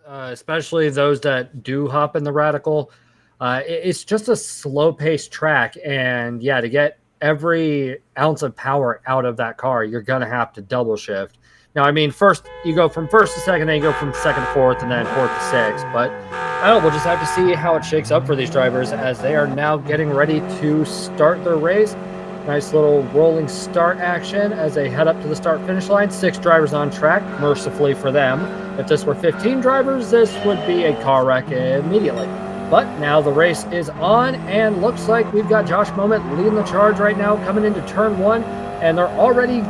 especially those that do hop in the radical. It's just a slow-paced track, and yeah, to get every ounce of power out of that car, you're gonna have to double shift. Now, I mean, first you go from first to second, then you go from second to fourth, and then fourth to sixth. But I don't know, we'll just have to see how it shakes up for these drivers as they are now getting ready to start their race. Nice little rolling start action as they head up to the start-finish line. 6 drivers on track, mercifully for them. If this were 15 drivers, this would be a car wreck immediately. But now the race is on, and looks like we've got Josh Moment leading the charge right now, coming into turn 1, and they're already,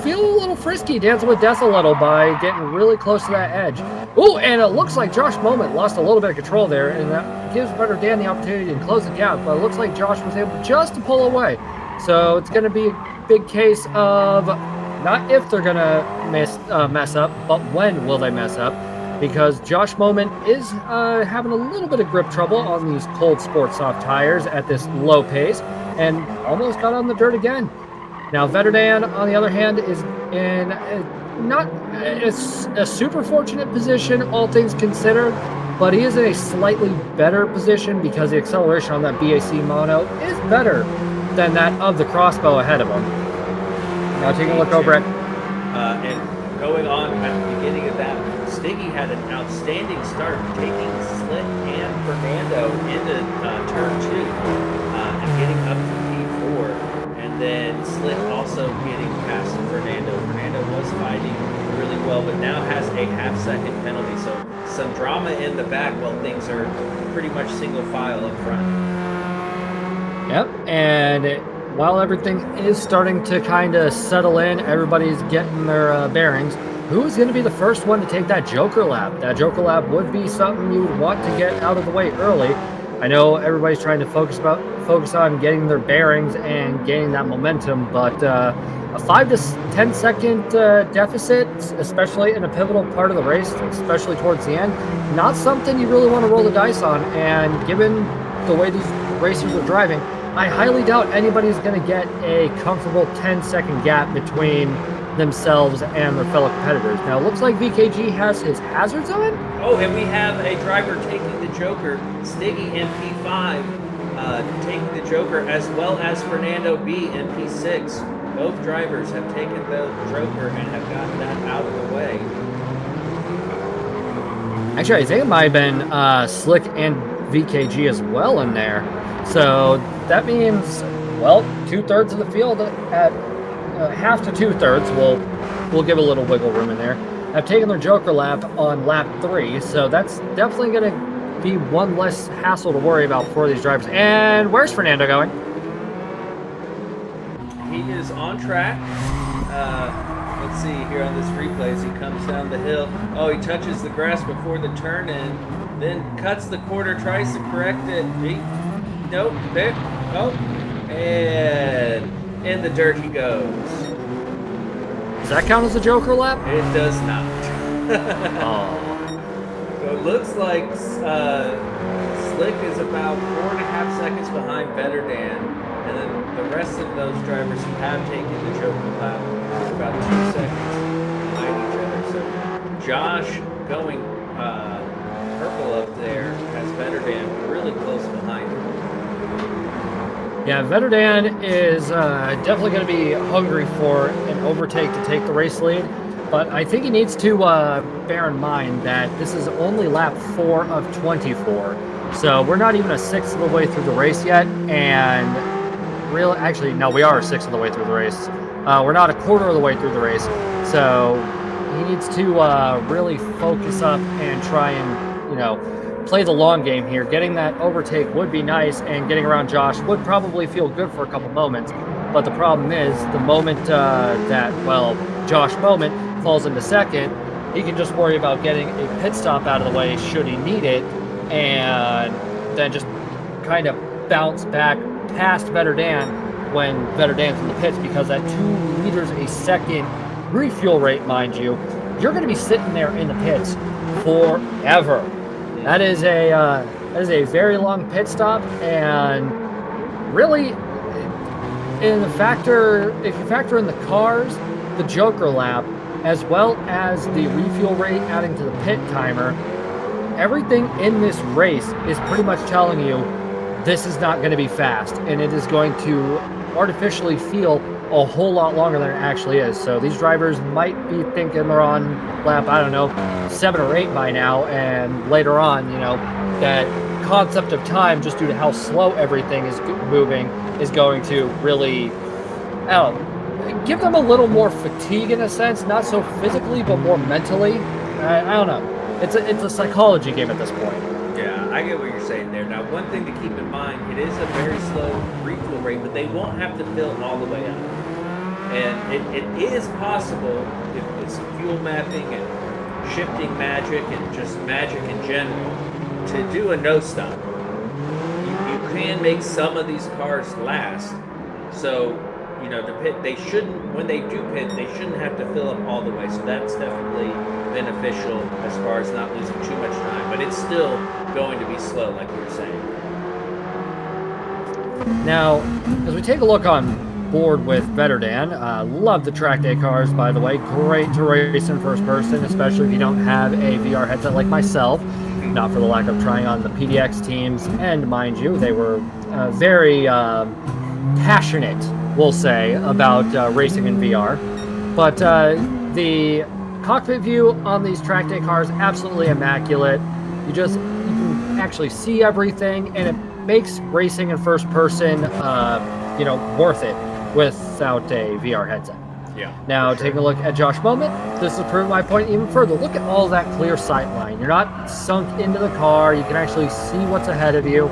feeling a little frisky, dancing with death a little by getting really close to that edge. Oh, and it looks like Josh Moment lost a little bit of control there, and that gives Better Dan the opportunity to close the gap, but it looks like Josh was able just to pull away. So it's going to be a big case of not if they're going to mess up, but when will they mess up? Because Josh Moment is having a little bit of grip trouble on these cold sport soft tires at this low pace and almost got on the dirt again. Now, Vetterdan, on the other hand, is in not a super fortunate position, all things considered, but he is in a slightly better position because the acceleration on that BAC mono is better than that of the crossbow ahead of him. Now taking a look over at... and going on at the beginning of that, Stiggy had an outstanding start, taking Slick and Fernando into turn 2 and getting up to P4. And then Slick also getting past Fernando. Fernando was fighting really well, but now has a half-second penalty. So some drama in the back while things are pretty much single file up front. Yep, and while everything is starting to kind of settle in, everybody's getting their bearings. Who's going to be the first one to take that Joker lap? That Joker lap would be something you would want to get out of the way early. I know everybody's trying to focus on getting their bearings and gaining that momentum, but a 5 to 10 second deficit, especially in a pivotal part of the race, especially towards the end, not something you really want to roll the dice on. And given the way these racers are driving, I highly doubt anybody's going to get a comfortable 10-second gap between themselves and their fellow competitors. Now, it looks like VKG has his hazards on. Oh, and we have a driver taking the Joker, Stiggy in P5, taking the Joker, as well as Fernando B in P6. Both drivers have taken the Joker and have gotten that out of the way. Actually, I think it might have been Slick and VKG as well in there. So that means, well, 2/3 of the field at half to 2/3. We'll give a little wiggle room in there. Have taken their Joker lap on lap 3, so that's definitely going to be one less hassle to worry about for these drivers. And where's Fernando going? He is on track. Let's see here on this replay as he comes down the hill. Oh, he touches the grass before the turn in, then cuts the corner, tries to correct it. Nope, there. Oh, and in the dirt he goes. Does that count as a Joker lap? It does not. Oh. So it looks like Slick is about 4.5 seconds behind Better Dan, and then the rest of those drivers who have taken the Joker lap are about 2 seconds behind each other. So Josh going purple up there has Better Dan really close behind him. Yeah, Vetterdan is definitely going to be hungry for an overtake to take the race lead, but I think he needs to bear in mind that this is only lap 4 of 24, so we're not even a sixth of the way through the race yet, and actually, no, we are a sixth of the way through the race. We're not a quarter of the way through the race, so he needs to really focus up and try and, play the long game here. Getting that overtake would be nice, and getting around Josh would probably feel good for a couple moments. But the problem is, the moment Josh Moment falls into second, he can just worry about getting a pit stop out of the way should he need it, and then just kind of bounce back past Better Dan when Better Dan's in the pits, because at 2 liters a second refuel rate, mind you, you're going to be sitting there in the pits forever. That is a very long pit stop, and really, if you factor in the cars, the Joker lap as well as the refuel rate adding to the pit timer, everything in this race is pretty much telling you this is not going to be fast, and it is going to artificially feel a whole lot longer than it actually is. So these drivers might be thinking they're on lap, I don't know, 7 or 8 by now, and later on, you know, that concept of time, just due to how slow everything is moving, is going to really, I don't know, give them a little more fatigue in a sense, not so physically, but more mentally. I don't know. It's a psychology game at this point. Yeah, I get what you're saying there. Now, one thing to keep in mind, it is a very slow refuel rate, but they won't have to fill all the way up. And it is possible, if it's fuel mapping and shifting magic and just magic in general, to do a no-stop. You can make some of these cars last. So, you know, to pit, they shouldn't, when they do pit, they shouldn't have to fill up all the way. So that's definitely beneficial as far as not losing too much time. But it's still going to be slow, like you were saying. Now, as we take a look on board with Vetterdan, love the track day cars, by the way. Great to race in first person, especially if you don't have a VR headset like myself. Not for the lack of trying on the PDX teams, and mind you, they were very passionate, we'll say, about racing in VR. But the cockpit view on these track day cars, absolutely immaculate. You can actually see everything, and it makes racing in first person, you know, worth it without a VR headset. Yeah. Now, taking a look at Josh Moment, this has proven my point even further. Look at all that clear sight line. You're not sunk into the car. You can actually see what's ahead of you.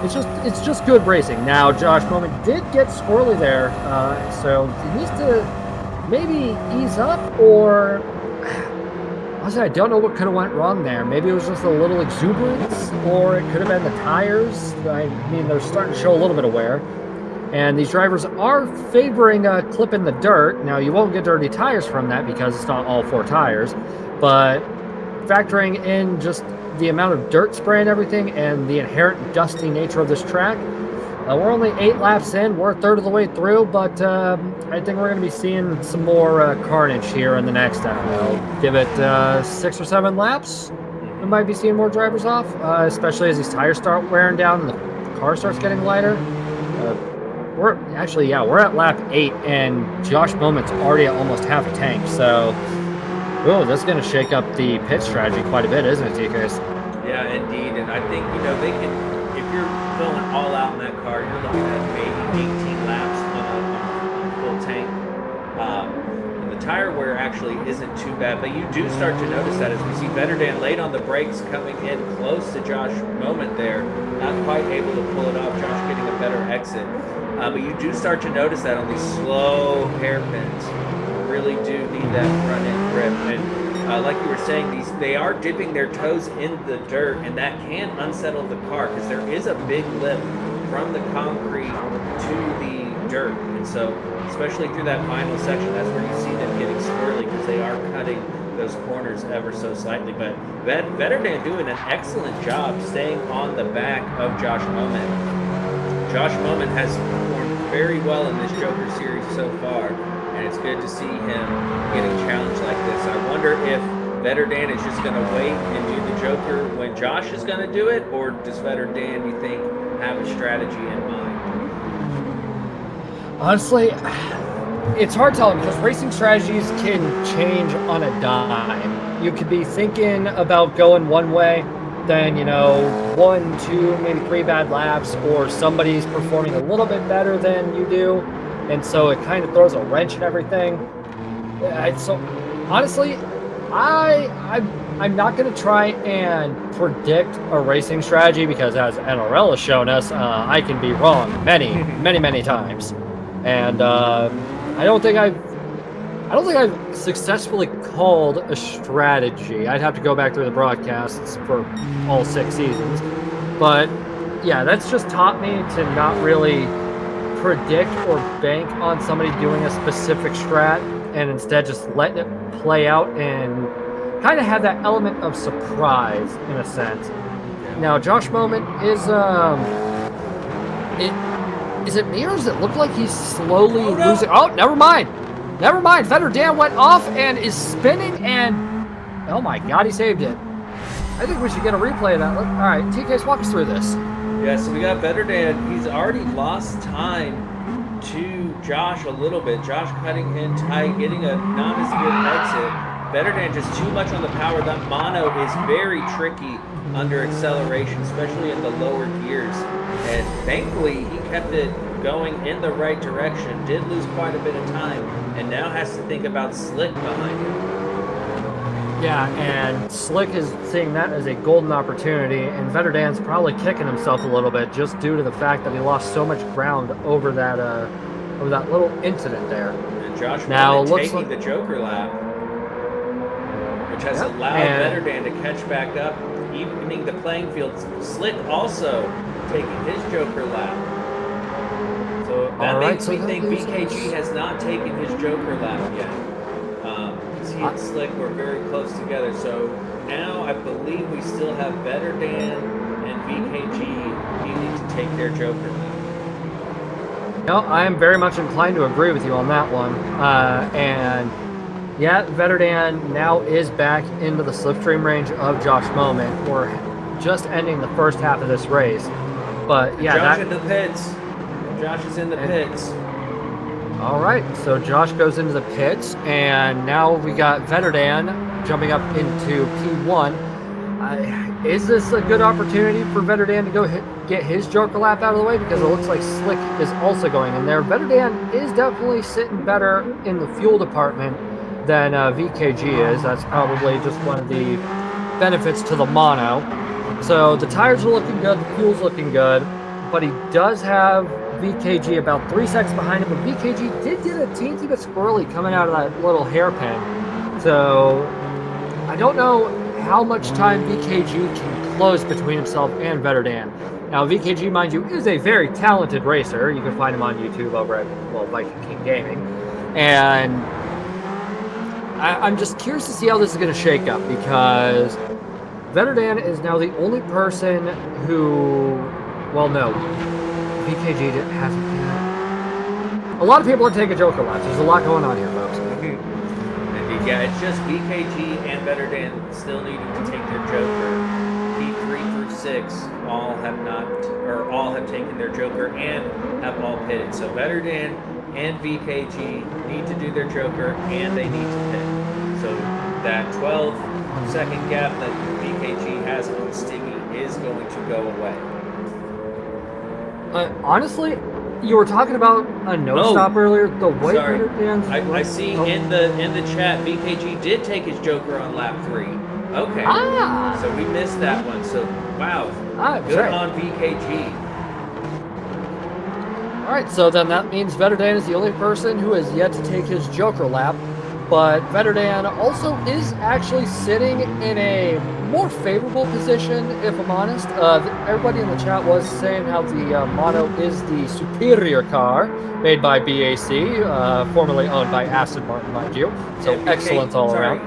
It's just good racing. Now, Josh Moment did get squirrely there, so he needs to maybe ease up, or honestly, I don't know what could have went wrong there. Maybe it was just a little exuberance, or it could have been the tires. I mean, they're starting to show a little bit of wear. And these drivers are favoring clipping the dirt. Now, you won't get dirty tires from that because it's not all 4 tires. But factoring in just the amount of dirt spray and everything and the inherent dusty nature of this track, we're only 8 laps in. We're a third of the way through. But I think we're going to be seeing some more carnage here in the next, I don't know, give it 6 or 7 laps. We might be seeing more drivers off, especially as these tires start wearing down and the car starts getting lighter. We're at lap 8, and Josh Moment's already at almost half a tank. So, that's going to shake up the pit strategy quite a bit, isn't it, TKs? Yeah, indeed. And I think, you know, they can, if you're going all out in that car, you're looking at maybe 18 laps on a full tank. And the tire wear actually isn't too bad, but you do start to notice that as we see Vetterdan late on the brakes, coming in close to Josh Moment there, not quite able to pull it off. Josh getting a better exit. But you do start to notice that on these slow hairpins, you really do need that front end grip. And like you were saying, they are dipping their toes in the dirt, and that can unsettle the car because there is a big lip from the concrete to the dirt. And so, especially through that final section, that's where you see them getting squirrely because they are cutting those corners ever so slightly. But Vetterdan doing an excellent job staying on the back of Josh Moment. Josh Moment has performed very well in this Joker series so far, and it's good to see him getting challenged like this. I wonder if Vetterdan is just going to wait and do the Joker when Josh is going to do it, or does Vetterdan, you think, have a strategy in mind? Honestly, it's hard telling because racing strategies can change on a dime. You could be thinking about going one way, then, you know, 1, 2, maybe 3 bad laps, or somebody's performing a little bit better than you do, and so it kind of throws a wrench in everything. So honestly, I'm not going to try and predict a racing strategy because, as NRL has shown us, I can be wrong many times, and I don't think I've successfully called a strategy. I'd have to go back through the broadcasts for all 6 seasons. But yeah, that's just taught me to not really predict or bank on somebody doing a specific strat, and instead just letting it play out and kind of have that element of surprise in a sense. Now, Josh Moment is is it me, or does it look like he's slowly losing? Oh, never mind. Never mind. Vetter Dan went off and is spinning, and oh my God, he saved it. I think we should get a replay of that. All right, TK's walk us through this. Yeah, so we got Vetter Dan. He's already lost time to Josh a little bit. Josh cutting in tight, getting a not as good exit. Vetter Dan just too much on the power. That mono is very tricky under acceleration, especially in the lower gears. And thankfully, he kept it going in the right direction. Did lose quite a bit of time, and now has to think about Slick behind him. Yeah, and Slick is seeing that as a golden opportunity, and Vetter Dan's probably kicking himself a little bit just due to the fact that he lost so much ground over that little incident there. And Josh now looks taking the Joker lap, which has allowed Vetter Dan to catch back up, evening the playing field. Slick also taking his Joker lap. So that makes me think VKG has not taken his Joker lap yet. He and Slick were very close together. So now I believe we still have Vetter Dan and VKG needing to take their Joker lap. No, I am very much inclined to agree with you on that one. And yeah, Vetter Dan now is back into the slipstream range of Josh Moment. We're just ending the first half of this race. But yeah, Josh in the pits. Josh is in the pits. All right, so Josh goes into the pits, and now we got Vetter Dan jumping up into P1. Is this a good opportunity for Vetter Dan to go get his Joker lap out of the way? Because it looks like Slick is also going in there. Vetter Dan is definitely sitting better in the fuel department than VKG is. That's probably just one of the benefits to the mono. So the tires are looking good, the fuel's looking good, but he does have VKG about 3 seconds behind him, but VKG did get a teensy bit squirrely coming out of that little hairpin. So I don't know how much time VKG can close between himself and Vetter Dan. Now VKG, mind you, is a very talented racer. You can find him on YouTube over at Viking King Gaming. And I'm just curious to see how this is going to shake up, because Vetter Dan is now the only person who, VKG hasn't yet. A lot of people are taking Joker laps. There's a lot going on here, folks. Yeah, it's just VKG and Vetter Dan still needing to take their Joker. P3 through 6 all have taken their Joker and have all pitted. So Vetter Dan and VKG need to do their Joker and they need to pit. So that 12-second gap that VKG has on Stiggy is going to go away. Honestly, you were talking about a stop earlier. The white Vetter Dan's. I see in the chat VKG did take his Joker on lap 3. Okay. So we missed that one. So wow. Good on VKG. All right. So then that means Vetter Dan is the only person who has yet to take his Joker lap. But Vetter Dan also is actually sitting in a more favorable position, if I'm honest. Everybody in the chat was saying how the Mono is the superior car made by BAC, formerly owned by Aston Martin, mind you. So excellence all around.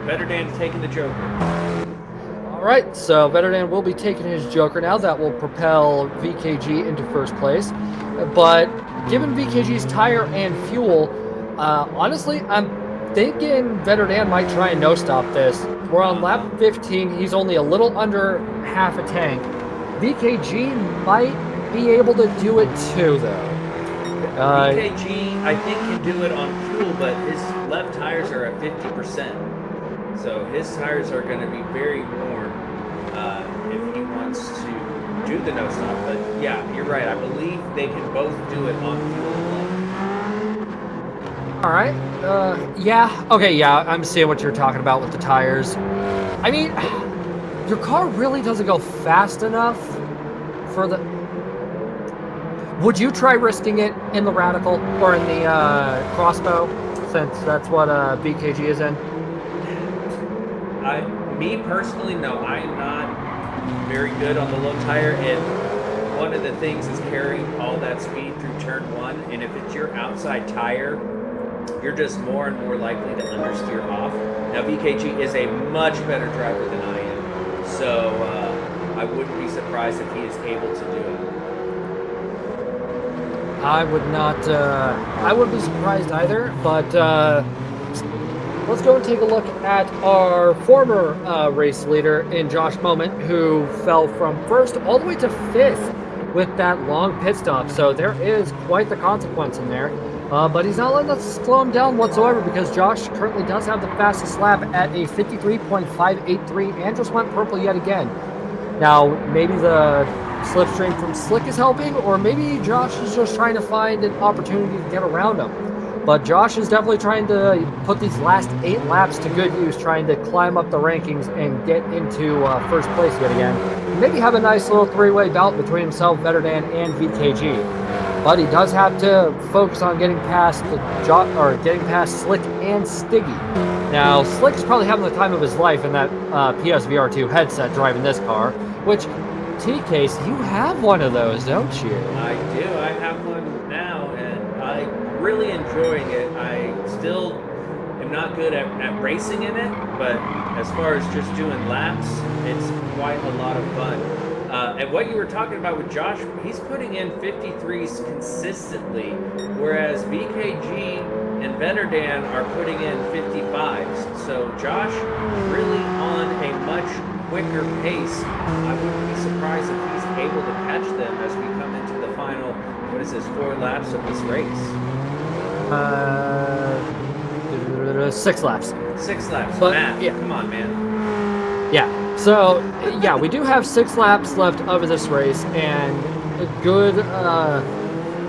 Vetter Dan's taking the Joker. All right, so Vetter Dan will be taking his Joker now. That will propel VKG into first place. But given VKG's tire and fuel, honestly, I'm thinking Vetter Dan might try and no-stop this. We're on lap 15. He's only a little under half a tank. VKG might be able to do it too, though. VKG, I think, can do it on fuel, but his left tires are at 50%. So his tires are going to be very warm if he wants to do the no-stop. But yeah, you're right. I believe they can both do it on fuel alone. All right. Yeah. Okay. Yeah. I'm seeing what you're talking about with the tires. I mean, your car really doesn't go fast enough for the. Would you try risking it in the radical or in the crossbow, since that's what BKG is in? Me personally, no. I am not very good on the low tire, and one of the things is carrying all that speed through turn 1. And if it's your outside tire, you're just more and more likely to understeer off. Now, VKG is a much better driver than I am, so I wouldn't be surprised if he is able to do it. I would not, I wouldn't be surprised either, but let's go and take a look at our former race leader in Josh Moment, who fell from first all the way to fifth with that long pit stop. So there is quite the consequence in there. But he's not letting us slow him down whatsoever, because Josh currently does have the fastest lap at a 53.583 and just went purple yet again. Now, maybe the slipstream from Slick is helping, or maybe Josh is just trying to find an opportunity to get around him. But Josh is definitely trying to put these last 8 laps to good use, trying to climb up the rankings and get into first place yet again. Maybe have a nice little 3-way bout between himself, Vetterdan, and VKG. But he does have to focus on getting past Slick and Stiggy. Now, Slick is probably having the time of his life in that PSVR2 headset driving this car, which, T-Case, you have one of those, don't you? I do. I have one now, and I'm really enjoying it. I still am not good at racing in it, but as far as just doing laps, it's quite a lot of fun. And what you were talking about with Josh, he's putting in 53s consistently, whereas VKG and Vetterdan are putting in 55s. So Josh really on a much quicker pace. I wouldn't be surprised if he's able to catch them as we come into the final, 4 laps of this race? 6 laps. 6 laps. But, Matt, yeah. Come on, man. Yeah. So, yeah, we do have 6 laps left of this race, and a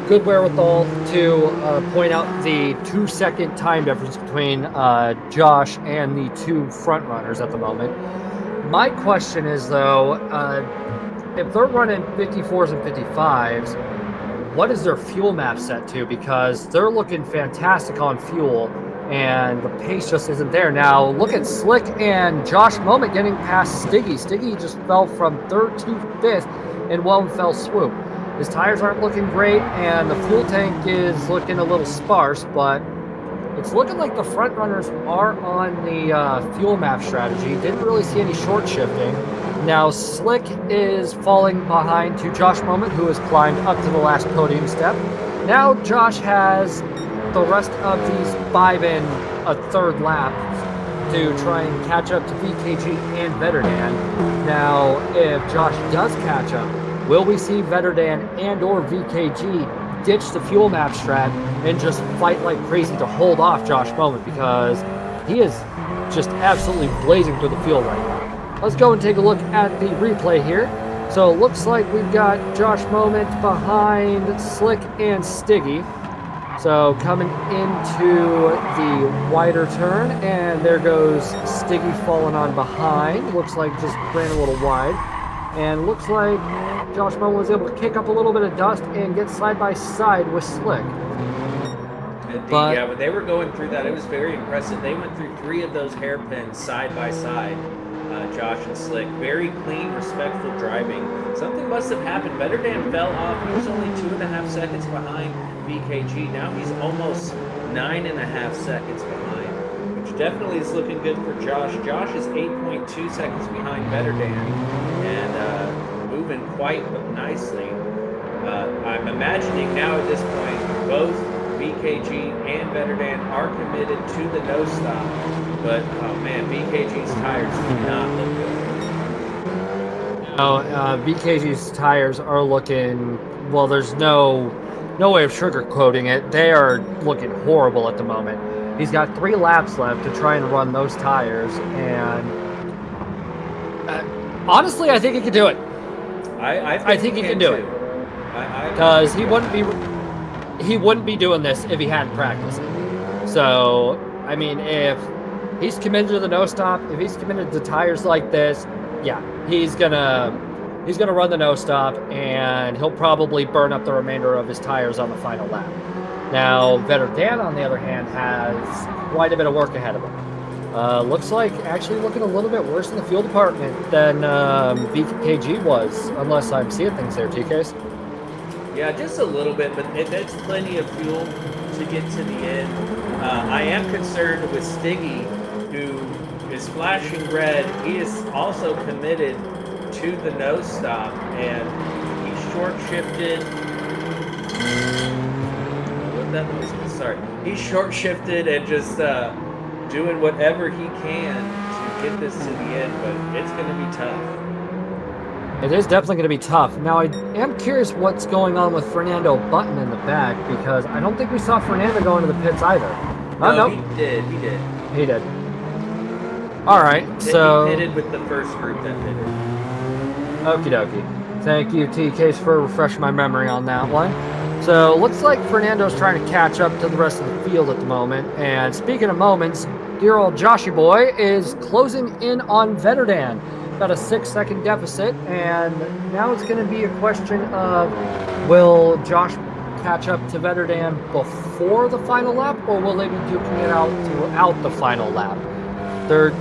good wherewithal to point out the 2-second time difference between Josh and the 2 front runners at the moment. My question is, though, if they're running 54s and 55s, what is their fuel map set to? Because they're looking fantastic on fuel, and the pace just isn't there. Now, look at Slick and Josh Moment getting past Stiggy. Stiggy just fell from 3rd to 5th in one fell swoop. His tires aren't looking great, and the fuel tank is looking a little sparse, but it's looking like the front runners are on the fuel map strategy. Didn't really see any short shifting. Now, Slick is falling behind to Josh Moment, who has climbed up to the last podium step. Now, Josh has the rest of these 5 and a third laps to try and catch up to VKG and Vetterdan. Now, if Josh does catch up, will we see Vetterdan and or VKG ditch the fuel map strat and just fight like crazy to hold off Josh Moment, because he is just absolutely blazing through the field right now. Let's go and take a look at the replay here. So it looks like we've got Josh Moment behind Slick and Stiggy. So coming into the wider turn, and there goes Stiggy falling on behind. Looks like just ran a little wide. And looks like Josh Moment was able to kick up a little bit of dust and get side by side with Slick. Yeah, when they were going through that, it was very impressive. They went through 3 of those hairpins side by side, Josh and Slick. Very clean, respectful driving. Something must have happened. Vetterdan fell off. He was only 2.5 seconds behind VKG. Now he's almost 9.5 seconds behind, which definitely is looking good for Josh. Josh is 8.2 seconds behind Vetterdan, and moving quite nicely. I'm imagining now at this point, both VKG and Vetterdan are committed to the no stop, but oh man, VKG's tires do not look good. No, VKG's tires are looking, well, there's no way of sugarcoating it. They are looking horrible at the moment. He's got 3 laps left to try and run those tires, and honestly, I think he can do it. I think he can do it, because he wouldn't be doing this if he hadn't practiced it. So, I mean, if he's committed to the no stop, if he's committed to tires like this, yeah, he's gonna run the no stop, and he'll probably burn up the remainder of his tires on the final lap. Now, Vetterdan, on the other hand, has quite a bit of work ahead of him. Looks like actually looking a little bit worse in the fuel department than VKG was, unless I'm seeing things there, TKs. Yeah, just a little bit, but that's plenty of fuel to get to the end. I am concerned with Stiggy, who is flashing red. He is also committed to the no stop, and he short shifted that noise at the start. He's short shifted and just doing whatever he can to get this to the end, but it's going to be tough. It is definitely going to be tough. Now, I am curious what's going on with Fernando Button in the back, because I don't think we saw Fernando go into the pits either. No, no. He did. He did. All right, so... He pitted with the first group that pitted. Okie dokie. Thank you, TKs, for refreshing my memory on that one. So, looks like Fernando's trying to catch up to the rest of the field at the moment. And speaking of moments, dear old Joshy boy is closing in on Vetterdan. Got a 6-second deficit, and now it's going to be a question of, will Josh catch up to Vetterdan before the final lap, or will they be duking it out throughout the final lap? The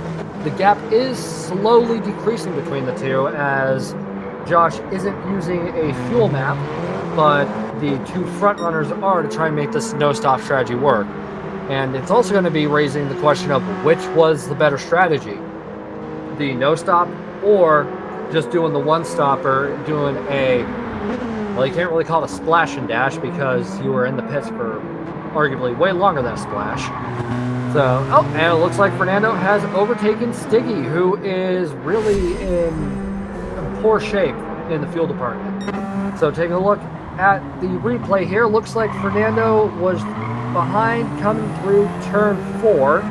gap is slowly decreasing between the two, as Josh isn't using a fuel map, but the two front runners are to try and make this no-stop strategy work. And it's also going to be raising the question of which was the better strategy, the no-stop or just doing the one-stopper, doing a, well, you can't really call it a splash and dash because you were in the pits for arguably way longer than a splash. So, and it looks like Fernando has overtaken Stiggy, who is really in poor shape in the fuel department. So taking a look at the replay here, looks like Fernando was behind coming through turn 4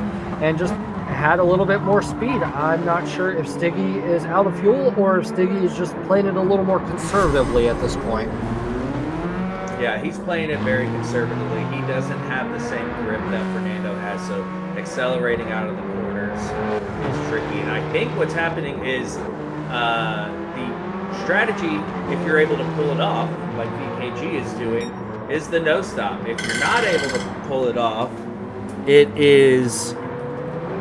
and just had a little bit more speed. I'm not sure if Stiggy is out of fuel or if Stiggy is just playing it a little more conservatively at this point. Yeah, he's playing it very conservatively. He doesn't have the same grip that Fernando has, so accelerating out of the corners is tricky. And I think what's happening is the strategy, if you're able to pull it off, like VKG is doing, is the no-stop. If you're not able to pull it off, it is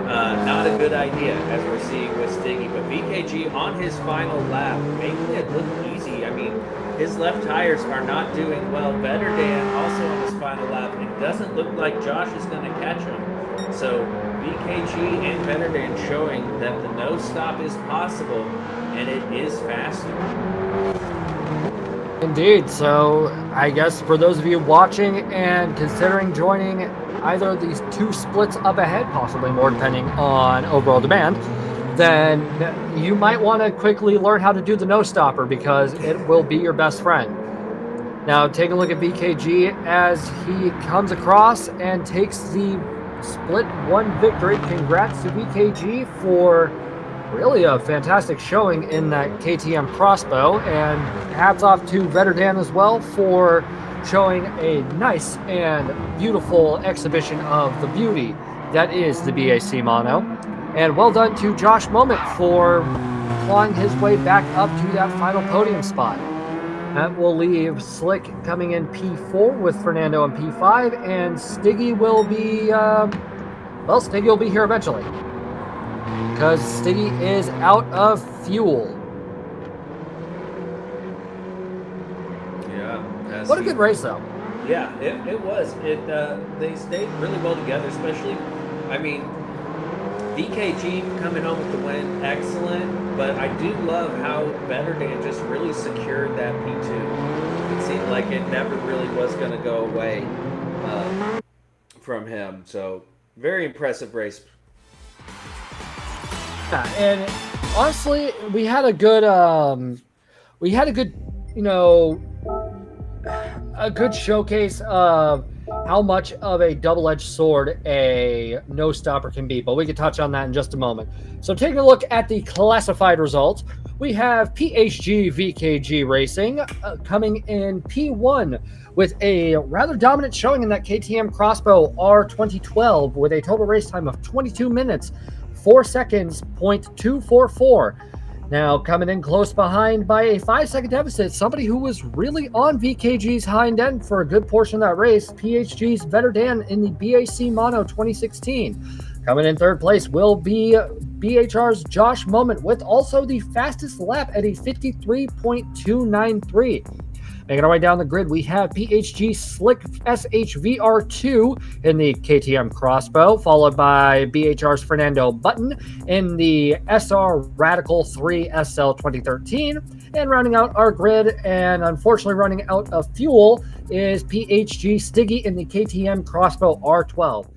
not a good idea, as we're seeing with Stiggy. But VKG on his final lap, making it look easy. I mean, his left tires are not doing well. Vetterdan also on his final lap. It doesn't look like Josh is going to catch him. So VKG and Vetterdan showing that the no-stop is possible, and it is faster. Indeed. So I guess for those of you watching and considering joining either of these two splits up ahead, possibly more depending on overall demand, then you might want to quickly learn how to do the no-stopper because it will be your best friend. Now take a look at VKG as he comes across and takes the split 1 victory. Congrats to VKG for really a fantastic showing in that KTM crossbow, and hats off to Vetterdan as well for showing a nice and beautiful exhibition of the beauty that is the BAC Mono. And well done to Josh Moment for clawing his way back up to that final podium spot. That will leave Slick coming in P4 with Fernando in P5, and Stiggy will be, Stiggy will be here eventually, because Stiggy is out of fuel. What a good race, though. Yeah, it was. They stayed really well together, especially, I mean, VKG coming home with the win, excellent, but I do love how Vetterdan just really secured that P2. It seemed like it never really was going to go away from him. So, very impressive race. Yeah, and honestly, we had a good, a good showcase of how much of a double-edged sword a no-stopper can be, but we can touch on that in just a moment. So taking a look at the classified results, we have PHG VKG Racing coming in P1 with a rather dominant showing in that KTM Crossbow R2012 with a total race time of 22 minutes, 4 seconds, 0.244. Now, coming in close behind by a 5-second deficit, somebody who was really on VKG's hind end for a good portion of that race, PHG's Vetterdan in the BAC Mono 2016. Coming in third place will be BHR's Josh Moment with also the fastest lap at a 53.293. Making our way down the grid, we have PHG Slick SHVR2 in the KTM Crossbow, followed by BHR's Fernando Button in the SR Radical 3 SL 2013. And rounding out our grid, and unfortunately running out of fuel, is PHG Stiggy in the KTM Crossbow R12.